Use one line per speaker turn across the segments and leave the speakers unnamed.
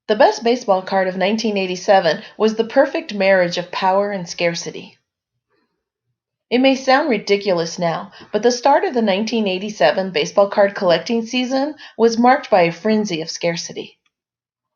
The best baseball card of 1987 was the perfect marriage of power and scarcity. It may sound ridiculous now, but the start of the 1987 baseball card collecting season was marked by a frenzy of scarcity.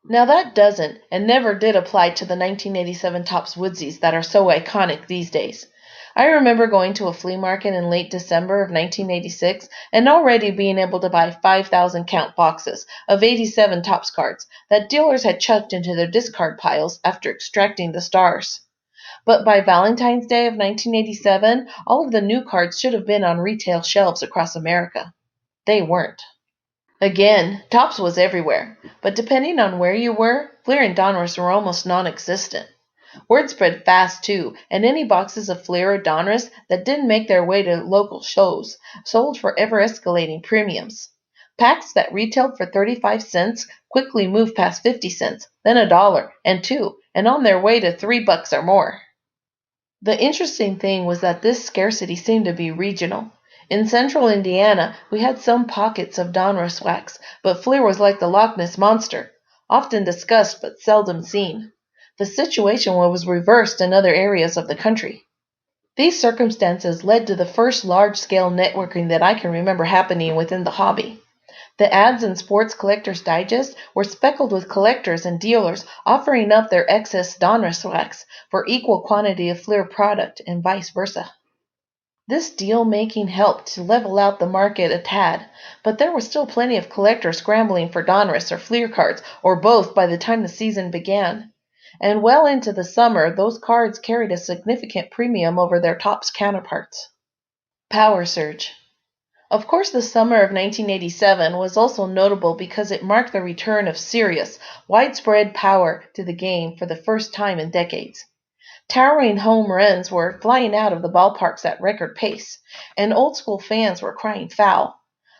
Now that doesn't and never did apply to the 1987 Topps Woodsies that are so iconic these days. I remember going to a flea market in late December of 1986 and already being able to buy 5,000 count boxes of 87 Topps cards that dealers had chucked into their discard piles after extracting the stars. But by Valentine's Day of 1987, all of the new cards should have been on retail shelves across America. They weren't. Again, Topps was everywhere, but depending on where you were, Fleer and Donruss were almost non-existent. Word spread fast too, and any boxes of Fleer or Donruss that didn't make their way to local shows sold for ever-escalating premiums. Packs that retailed for 35 cents quickly moved past 50 cents, then $1 and $2, and on their way to $3 or more. The interesting thing was that this scarcity seemed to be regional. In central Indiana, we had some pockets of Donruss wax, but Fleer was like the Loch Ness Monster, often discussed but seldom seen. The situation was reversed in other areas of the country. These circumstances led to the first large-scale networking that I can remember happening within the hobby. The ads in Sports Collectors Digest were speckled with collectors and dealers offering up their excess Donruss wax for equal quantity of Fleer product and vice versa. This deal-making helped to level out the market a tad, but there were still plenty of collectors scrambling for Donruss or Fleer cards, or both by the time the season began. And well into the summer, those cards carried a significant premium over their Topps counterparts. Power surge. Of course, the summer of 1987 was also notable because it marked the return of serious, widespread power to the game for the first time in decades. Towering home runs were flying out of the ballparks at record pace, and old-school fans were crying foul.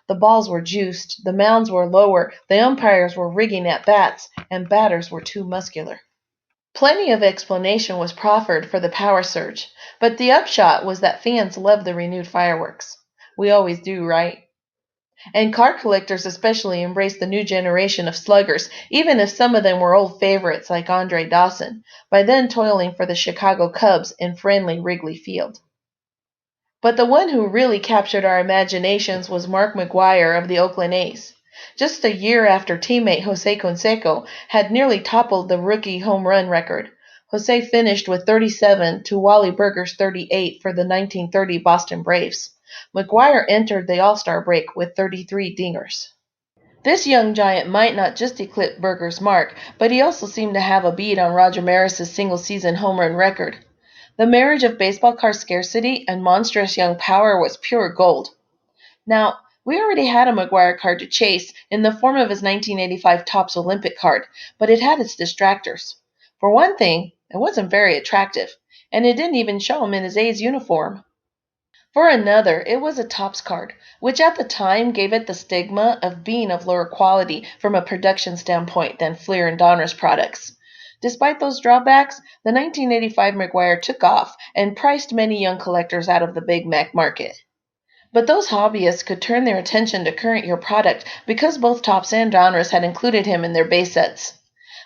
The balls were juiced, the mounds were lower, the umpires were rigging at bats, and batters were too muscular. Plenty of explanation was proffered for the power surge, but the upshot was that fans loved the renewed fireworks. We always do, right? And card collectors especially embraced the new generation of sluggers, even if some of them were old favorites like Andre Dawson, by then toiling for the Chicago Cubs in friendly Wrigley Field. But the one who really captured our imaginations was Mark McGwire of the Oakland A's. Just a year after teammate Jose Canseco had nearly toppled the rookie home run record, Jose finished with 37 to Wally Burger's 38 for the 1930 Boston Braves. McGwire entered the All-Star break with 33 dingers. This young giant might not just eclipse Burger's mark, but he also seemed to have a beat on Roger Maris's single-season home run record. The marriage of baseball card scarcity and monstrous young power was pure gold. Now, we already had a McGwire card to chase in the form of his 1985 Topps Olympic card, but it had its distractors. For one thing, it wasn't very attractive, and it didn't even show him in his A's uniform. For another, it was a Topps card, which at the time gave it the stigma of being of lower quality from a production standpoint than Fleer and Donruss products. Despite those drawbacks, the 1985 McGwire took off and priced many young collectors out of the Big Mac market. But those hobbyists could turn their attention to current year product because both Topps and Donruss had included him in their base sets.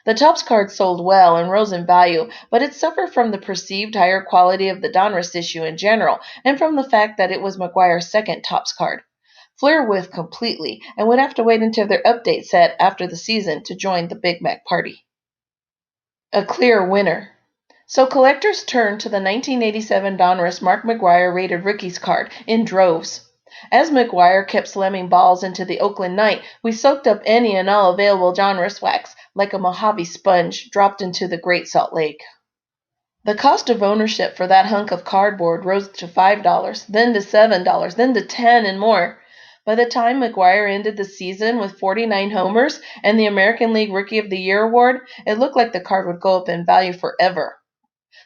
The Topps card sold well and rose in value, but it suffered from the perceived higher quality of the Donruss issue in general, and from the fact that it was McGwire's second Topps card. Fleer whiffed completely, and would have to wait until their update set after the season to join the Big Mac party. A clear winner. So collectors turned to the 1987 Donruss Mark McGwire rated rookies card in droves. As McGwire kept slamming balls into the Oakland night, we soaked up any and all available Donruss wax like a Mojave sponge dropped into the Great Salt Lake. The cost of ownership for that hunk of cardboard rose to $5, then to $7, then to $10 and more. By the time McGwire ended the season with 49 homers and the American League Rookie of the Year award, it looked like the card would go up in value forever.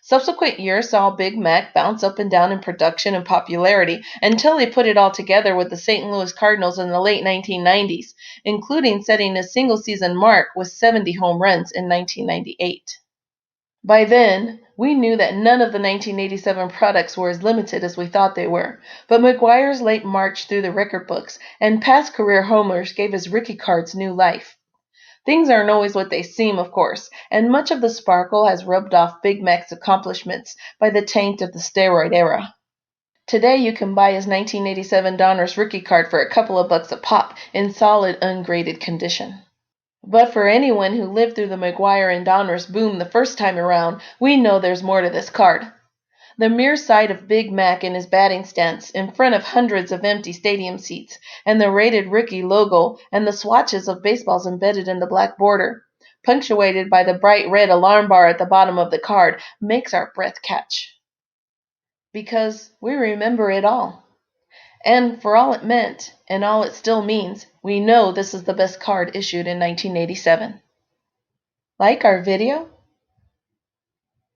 Subsequent years saw Big Mac bounce up and down in production and popularity until he put it all together with the St. Louis Cardinals in the late 1990s, including setting a single-season mark with 70 home runs in 1998. By then, we knew that none of the 1987 products were as limited as we thought they were, but McGwire's late march through the record books and past career homers gave his rookie cards new life. Things aren't always what they seem, of course, and much of the sparkle has rubbed off Big Mac's accomplishments by the taint of the steroid era. Today you can buy his 1987 Donruss rookie card for a couple of bucks a pop in solid ungraded condition. But for anyone who lived through the McGwire and Donruss boom the first time around, we know there's more to this card. The mere sight of Big Mac in his batting stance in front of hundreds of empty stadium seats, and the rated rookie logo and the swatches of baseballs embedded in the black border, punctuated by the bright red alarm bar at the bottom of the card, makes our breath catch. Because we remember it all. And for all it meant, and all it still means, we know this is the best card issued in 1987. Like our video?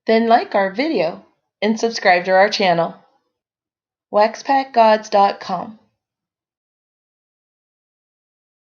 Then like our video and subscribe to our channel. waxpackgods.com